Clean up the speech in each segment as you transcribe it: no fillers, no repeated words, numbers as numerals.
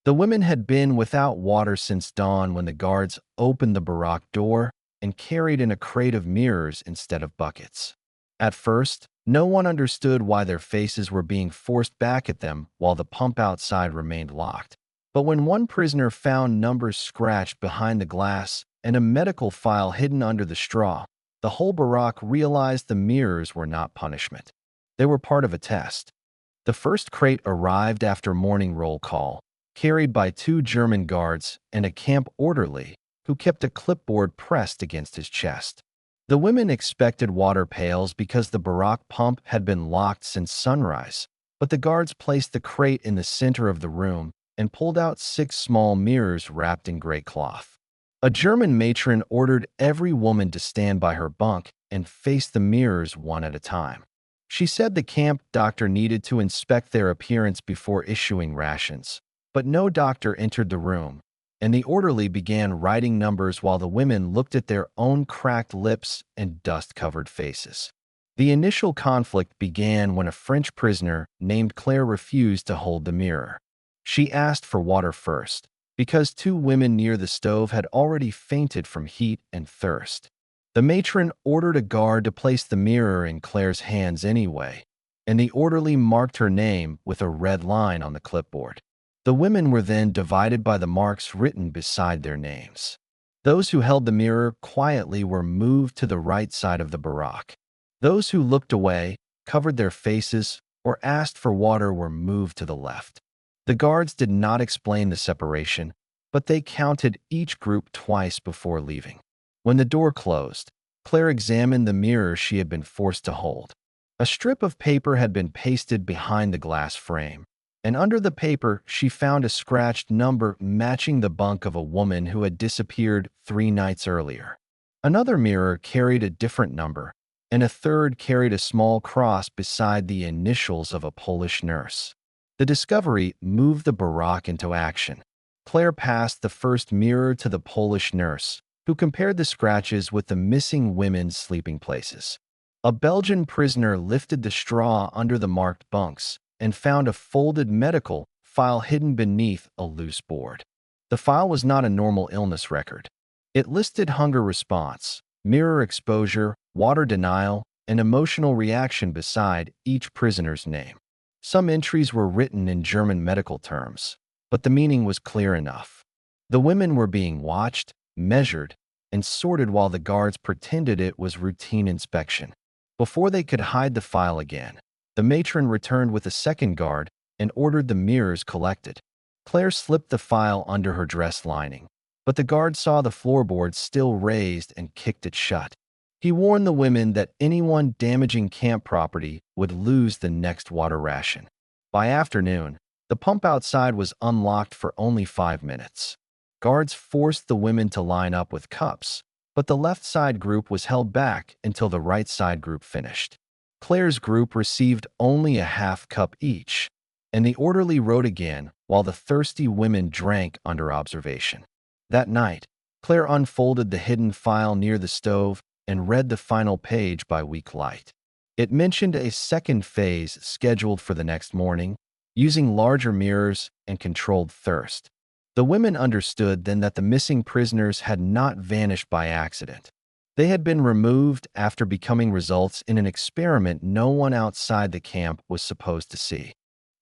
The women had been without water since dawn when the guards opened the barack door and carried in a crate of mirrors instead of buckets. At first, no one understood why their faces were being forced back at them while the pump outside remained locked. But when one prisoner found numbers scratched behind the glass and a medical file hidden under the straw, the whole barack realized the mirrors were not punishment. They were part of a test. The first crate arrived after morning roll call, carried by two German guards and a camp orderly who kept a clipboard pressed against his chest. The women expected water pails because the barack pump had been locked since sunrise, but the guards placed the crate in the center of the room and pulled out 6 small mirrors wrapped in gray cloth. A German matron ordered every woman to stand by her bunk and face the mirrors one at a time. She said the camp doctor needed to inspect their appearance before issuing rations, but no doctor entered the room, and the orderly began writing numbers while the women looked at their own cracked lips and dust-covered faces. The initial conflict began when a French prisoner named Claire refused to hold the mirror. She asked for water first, because 2 women near the stove had already fainted from heat and thirst. The matron ordered a guard to place the mirror in Claire's hands anyway, and the orderly marked her name with a red line on the clipboard. The women were then divided by the marks written beside their names. Those who held the mirror quietly were moved to the right side of the barack. Those who looked away, covered their faces, or asked for water were moved to the left. The guards did not explain the separation, but they counted each group twice before leaving. When the door closed, Claire examined the mirror she had been forced to hold. A strip of paper had been pasted behind the glass frame, and under the paper she found a scratched number matching the bunk of a woman who had disappeared 3 nights earlier. Another mirror carried a different number, and a third carried a small cross beside the initials of a Polish nurse. The discovery moved the barack into action. Claire passed the first mirror to the Polish nurse, who compared the scratches with the missing women's sleeping places. A Belgian prisoner lifted the straw under the marked bunks and found a folded medical file hidden beneath a loose board. The file was not a normal illness record. It listed hunger response, mirror exposure, water denial, and emotional reaction beside each prisoner's name. Some entries were written in German medical terms, but the meaning was clear enough. The women were being watched, measured, and sorted while the guards pretended it was routine inspection. Before they could hide the file again, the matron returned with a second guard and ordered the mirrors collected. Claire slipped the file under her dress lining, but the guard saw the floorboard still raised and kicked it shut. He warned the women that anyone damaging camp property would lose the next water ration. By afternoon, the pump outside was unlocked for only 5 minutes. Guards forced the women to line up with cups, but the left side group was held back until the right side group finished. Claire's group received only a half cup each, and the orderly wrote again while the thirsty women drank under observation. That night, Claire unfolded the hidden file near the stove and read the final page by weak light. It mentioned a second phase scheduled for the next morning, using larger mirrors and controlled thirst. The women understood then that the missing prisoners had not vanished by accident. They had been removed after becoming results in an experiment no one outside the camp was supposed to see.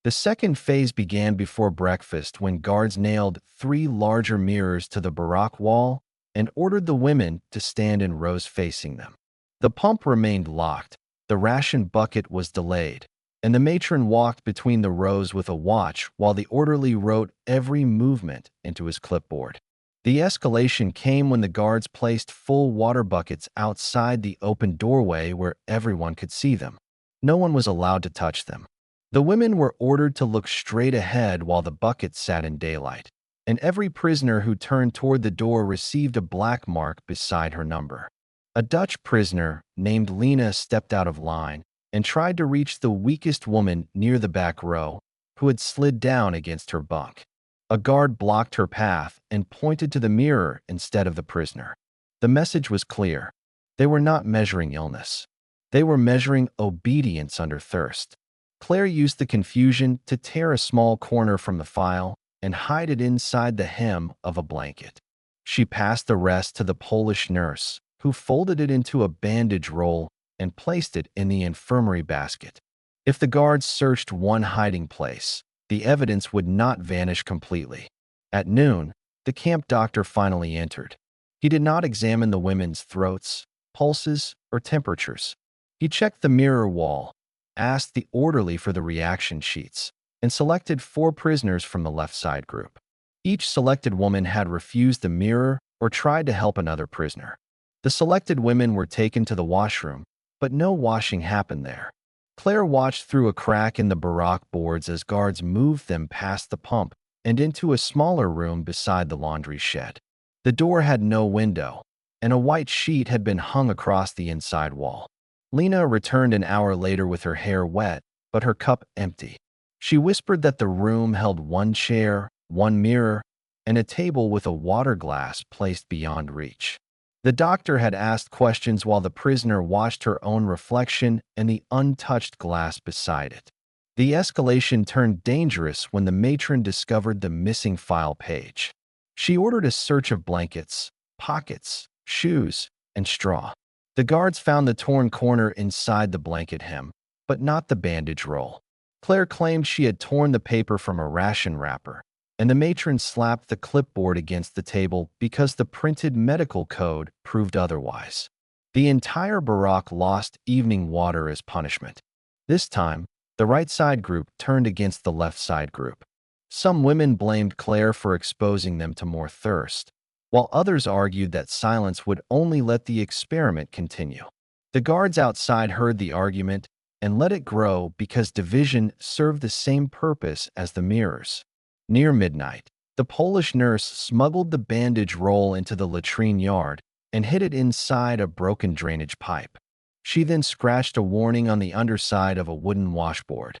The second phase began before breakfast when guards nailed 3 larger mirrors to the barack wall and ordered the women to stand in rows facing them. The pump remained locked, the ration bucket was delayed, and the matron walked between the rows with a watch while the orderly wrote every movement into his clipboard. The escalation came when the guards placed full water buckets outside the open doorway where everyone could see them. No one was allowed to touch them. The women were ordered to look straight ahead while the buckets sat in daylight, and every prisoner who turned toward the door received a black mark beside her number. A Dutch prisoner named Lena stepped out of line and tried to reach the weakest woman near the back row, who had slid down against her bunk. A guard blocked her path and pointed to the mirror instead of the prisoner. The message was clear. They were not measuring illness. They were measuring obedience under thirst. Claire used the confusion to tear a small corner from the file and hide it inside the hem of a blanket. She passed the rest to the Polish nurse, who folded it into a bandage roll and placed it in the infirmary basket. If the guards searched one hiding place, the evidence would not vanish completely. At noon, the camp doctor finally entered. He did not examine the women's throats, pulses, or temperatures. He checked the mirror wall, asked the orderly for the reaction sheets, and selected 4 prisoners from the left side group. Each selected woman had refused the mirror or tried to help another prisoner. The selected women were taken to the washroom, but no washing happened there. Claire watched through a crack in the barack boards as guards moved them past the pump and into a smaller room beside the laundry shed. The door had no window, and a white sheet had been hung across the inside wall. Lena returned an hour later with her hair wet, but her cup empty. She whispered that the room held 1 chair, 1 mirror, and a table with a water glass placed beyond reach. The doctor had asked questions while the prisoner watched her own reflection and the untouched glass beside it. The escalation turned dangerous when the matron discovered the missing file page. She ordered a search of blankets, pockets, shoes, and straw. The guards found the torn corner inside the blanket hem, but not the bandage roll. Claire claimed she had torn the paper from a ration wrapper, and the matron slapped the clipboard against the table because the printed medical code proved otherwise. The entire barack lost evening water as punishment. This time, the right side group turned against the left side group. Some women blamed Claire for exposing them to more thirst, while others argued that silence would only let the experiment continue. The guards outside heard the argument and let it grow because division served the same purpose as the mirrors. Near midnight, the Polish nurse smuggled the bandage roll into the latrine yard and hid it inside a broken drainage pipe. She then scratched a warning on the underside of a wooden washboard.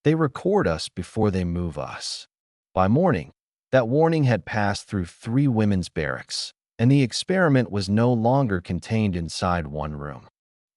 "They record us before they move us." By morning, that warning had passed through 3 women's barracks, and the experiment was no longer contained inside one room.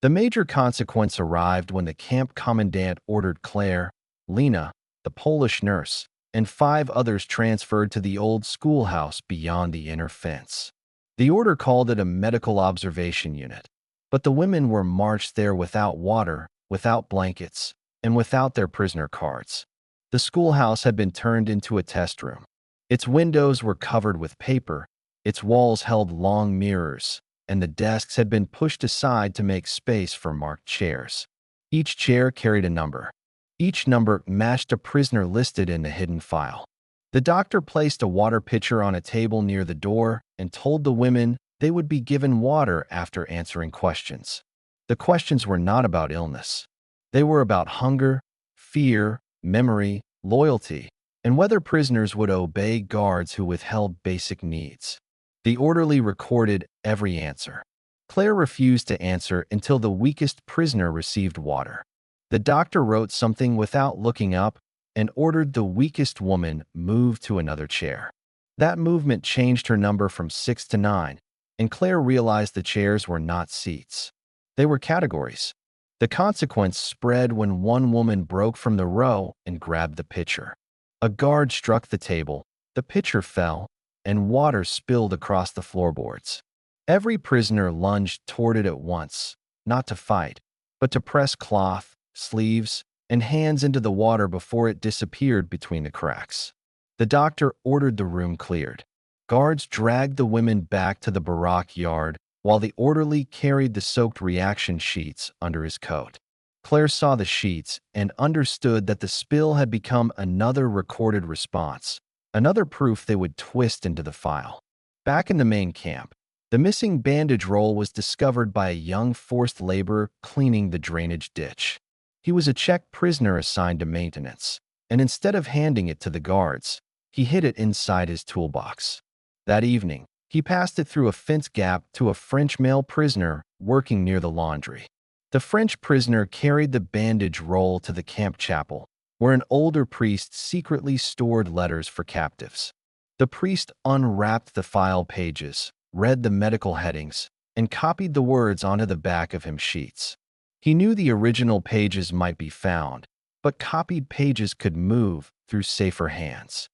The major consequence arrived when the camp commandant ordered Claire, Lena, the Polish nurse, and 5 others transferred to the old schoolhouse beyond the inner fence. The order called it a medical observation unit, but the women were marched there without water, without blankets, and without their prisoner cards. The schoolhouse had been turned into a test room. Its windows were covered with paper, its walls held long mirrors, and the desks had been pushed aside to make space for marked chairs. Each chair carried a number. Each number matched a prisoner listed in the hidden file. The doctor placed a water pitcher on a table near the door and told the women they would be given water after answering questions. The questions were not about illness. They were about hunger, fear, memory, loyalty, and whether prisoners would obey guards who withheld basic needs. The orderly recorded every answer. Claire refused to answer until the weakest prisoner received water. The doctor wrote something without looking up and ordered the weakest woman moved to another chair. That movement changed her number from 6 to 9, and Claire realized the chairs were not seats. They were categories. The consequence spread when one woman broke from the row and grabbed the pitcher. A guard struck the table, the pitcher fell, and water spilled across the floorboards. Every prisoner lunged toward it at once, not to fight, but to press cloth, sleeves, and hands into the water before it disappeared between the cracks. The doctor ordered the room cleared. Guards dragged the women back to the barack yard while the orderly carried the soaked reaction sheets under his coat. Claire saw the sheets and understood that the spill had become another recorded response, another proof they would twist into the file. Back in the main camp, the missing bandage roll was discovered by a young forced laborer cleaning the drainage ditch. He was a Czech prisoner assigned to maintenance, and instead of handing it to the guards, he hid it inside his toolbox. That evening, he passed it through a fence gap to a French male prisoner working near the laundry. The French prisoner carried the bandage roll to the camp chapel, where an older priest secretly stored letters for captives. The priest unwrapped the file pages, read the medical headings, and copied the words onto the back of hymn sheets. He knew the original pages might be found, but copied pages could move through safer hands.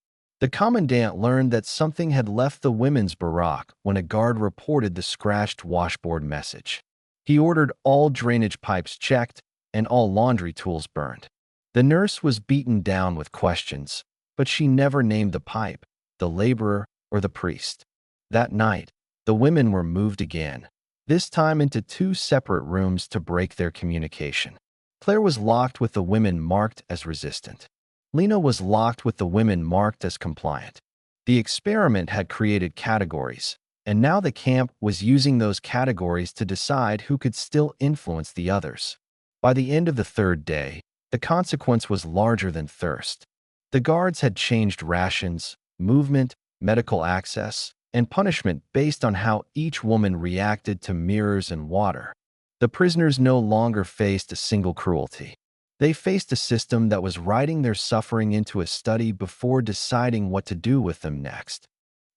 The commandant learned that something had left the women's barack when a guard reported the scratched washboard message. He ordered all drainage pipes checked and all laundry tools burned. The nurse was beaten down with questions, but she never named the pipe, the laborer, or the priest. That night, the women were moved again, this time into two separate rooms to break their communication. Claire was locked with the women marked as resistant. Lena was locked with the women marked as compliant. The experiment had created categories, and now the camp was using those categories to decide who could still influence the others. By the end of the third day, the consequence was larger than thirst. The guards had changed rations, movement, medical access, and punishment based on how each woman reacted to mirrors and water. The prisoners no longer faced a single cruelty. They faced a system that was writing their suffering into a study before deciding what to do with them next.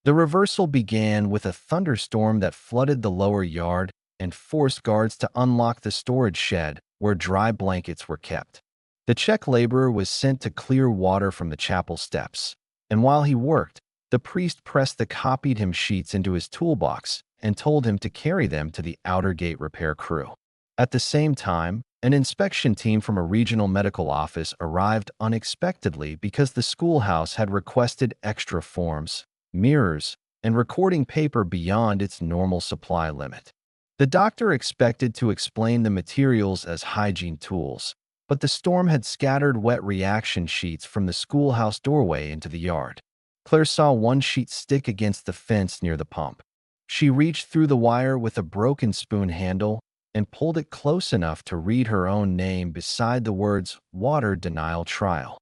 The reversal began with a thunderstorm that flooded the lower yard and forced guards to unlock the storage shed where dry blankets were kept. The Czech laborer was sent to clear water from the chapel steps, and while he worked, the priest pressed the copied hymn sheets into his toolbox and told him to carry them to the outer gate repair crew. At the same time, an inspection team from a regional medical office arrived unexpectedly because the schoolhouse had requested extra forms, mirrors, and recording paper beyond its normal supply limit. The doctor expected to explain the materials as hygiene tools, but the storm had scattered wet reaction sheets from the schoolhouse doorway into the yard. Claire saw one sheet stick against the fence near the pump. She reached through the wire with a broken spoon handle and pulled it close enough to read her own name beside the words "Water Denial Trial."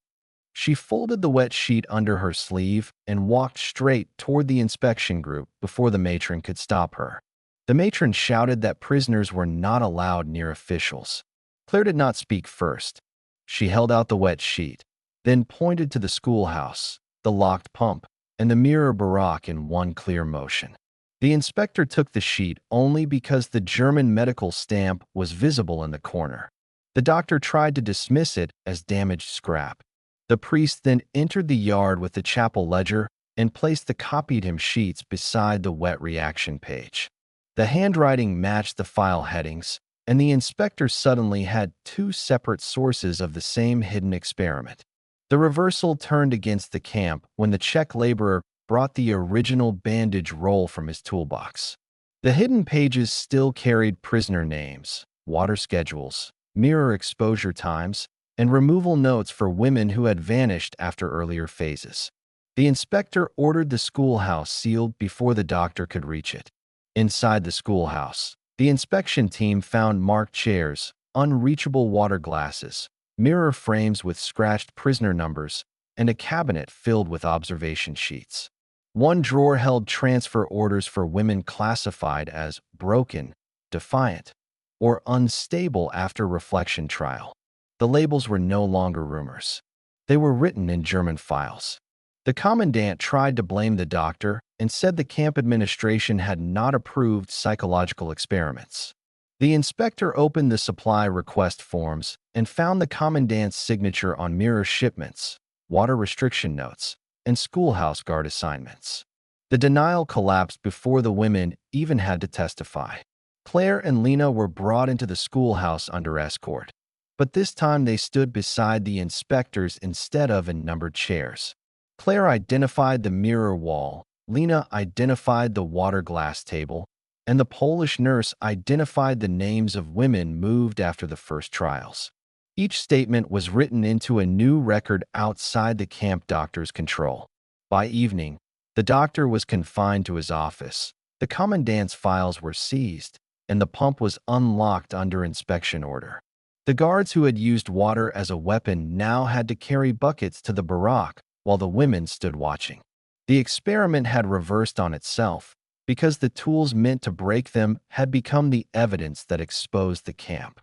She folded the wet sheet under her sleeve and walked straight toward the inspection group before the matron could stop her. The matron shouted that prisoners were not allowed near officials. Claire did not speak first. She held out the wet sheet, then pointed to the schoolhouse, the locked pump, and the mirror barack in one clear motion. The inspector took the sheet only because the German medical stamp was visible in the corner. The doctor tried to dismiss it as damaged scrap. The priest then entered the yard with the chapel ledger and placed the copied hymn sheets beside the wet reaction page. The handwriting matched the file headings, and the inspector suddenly had two separate sources of the same hidden experiment. The reversal turned against the camp when the Czech laborer brought the original bandage roll from his toolbox. The hidden pages still carried prisoner names, water schedules, mirror exposure times, and removal notes for women who had vanished after earlier phases. The inspector ordered the schoolhouse sealed before the doctor could reach it. Inside the schoolhouse, the inspection team found marked chairs, unreachable water glasses, mirror frames with scratched prisoner numbers, and a cabinet filled with observation sheets. One drawer held transfer orders for women classified as broken, defiant, or unstable after reflection trial. The labels were no longer rumors. They were written in German files. The commandant tried to blame the doctor and said the camp administration had not approved psychological experiments. The inspector opened the supply request forms and found the commandant's signature on mirror shipments, water restriction notes, and schoolhouse guard assignments. The denial collapsed before the women even had to testify. Claire and Lena were brought into the schoolhouse under escort, but this time they stood beside the inspectors instead of in numbered chairs. Claire identified the mirror wall, Lena identified the water glass table, and the Polish nurse identified the names of women moved after the first trials. Each statement was written into a new record outside the camp doctor's control. By evening, the doctor was confined to his office, the commandant's files were seized, and the pump was unlocked under inspection order. The guards who had used water as a weapon now had to carry buckets to the barack while the women stood watching. The experiment had reversed on itself because the tools meant to break them had become the evidence that exposed the camp.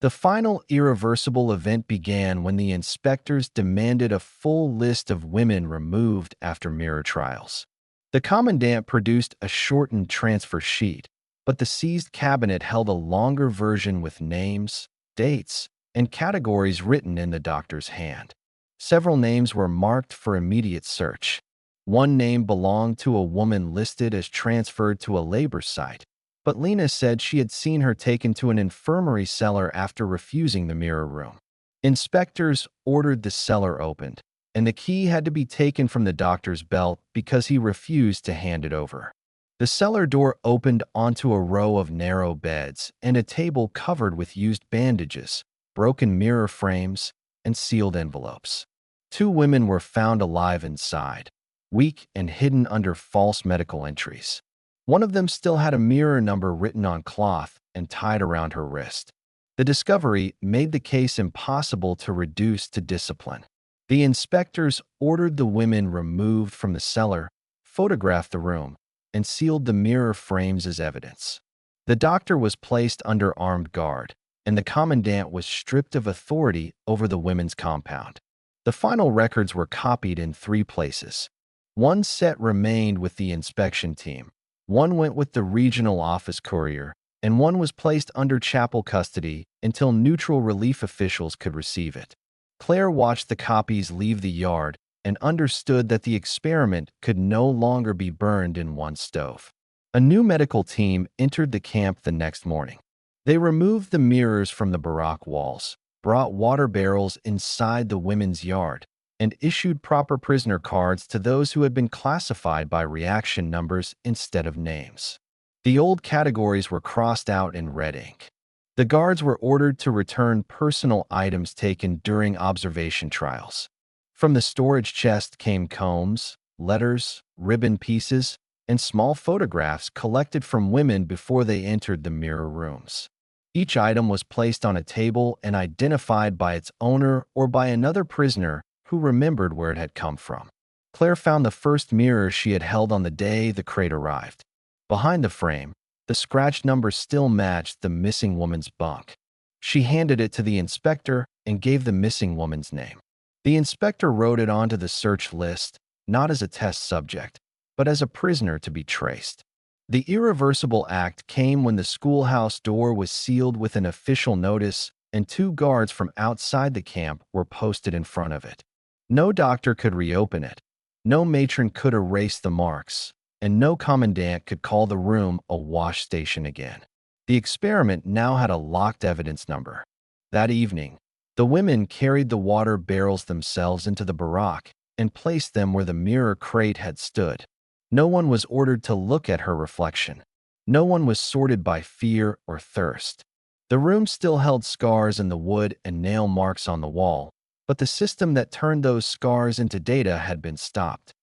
The final irreversible event began when the inspectors demanded a full list of women removed after mirror trials. The commandant produced a shortened transfer sheet, but the seized cabinet held a longer version with names, dates, and categories written in the doctor's hand. Several names were marked for immediate search. One name belonged to a woman listed as transferred to a labor site, but Lena said she had seen her taken to an infirmary cellar after refusing the mirror room. Inspectors ordered the cellar opened, and the key had to be taken from the doctor's belt because he refused to hand it over. The cellar door opened onto a row of narrow beds and a table covered with used bandages, broken mirror frames, and sealed envelopes. Two women were found alive inside, weak and hidden under false medical entries. One of them still had a mirror number written on cloth and tied around her wrist. The discovery made the case impossible to reduce to discipline. The inspectors ordered the women removed from the cellar, photographed the room, and sealed the mirror frames as evidence. The doctor was placed under armed guard, and the commandant was stripped of authority over the women's compound. The final records were copied in 3 places. One set remained with the inspection team, one went with the regional office courier, and one was placed under chapel custody until neutral relief officials could receive it. Claire watched the copies leave the yard and understood that the experiment could no longer be burned in one stove. A new medical team entered the camp the next morning. They removed the mirrors from the barack walls, brought water barrels inside the women's yard, and issued proper prisoner cards to those who had been classified by reaction numbers instead of names. The old categories were crossed out in red ink. The guards were ordered to return personal items taken during observation trials. From the storage chest came combs, letters, ribbon pieces, and small photographs collected from women before they entered the mirror rooms. Each item was placed on a table and identified by its owner or by another prisoner who remembered where it had come from. Claire found the first mirror she had held on the day the crate arrived. Behind the frame, the scratch number still matched the missing woman's bunk. She handed it to the inspector and gave the missing woman's name. The inspector wrote it onto the search list, not as a test subject, but as a prisoner to be traced. The irreversible act came when the schoolhouse door was sealed with an official notice and 2 guards from outside the camp were posted in front of it. No doctor could reopen it, no matron could erase the marks, and no commandant could call the room a wash station again. The experiment now had a locked evidence number. That evening, the women carried the water barrels themselves into the barack and placed them where the mirror crate had stood. No one was ordered to look at her reflection. No one was sorted by fear or thirst. The room still held scars in the wood and nail marks on the wall, but the system that turned those scars into data had been stopped.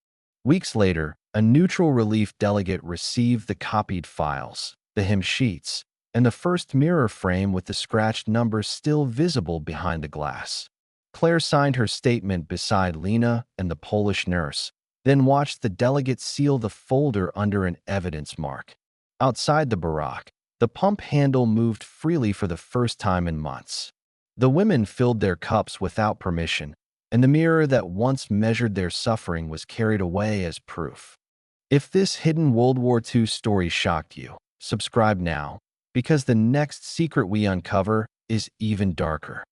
Weeks later, a neutral relief delegate received the copied files, the hymn sheets, and the first mirror frame with the scratched numbers still visible behind the glass. Claire signed her statement beside Lena and the Polish nurse, then watched the delegate seal the folder under an evidence mark. Outside the barack, the pump handle moved freely for the first time in months. The women filled their cups without permission, and the mirror that once measured their suffering was carried away as proof. If this hidden World War II story shocked you, subscribe now, because the next secret we uncover is even darker.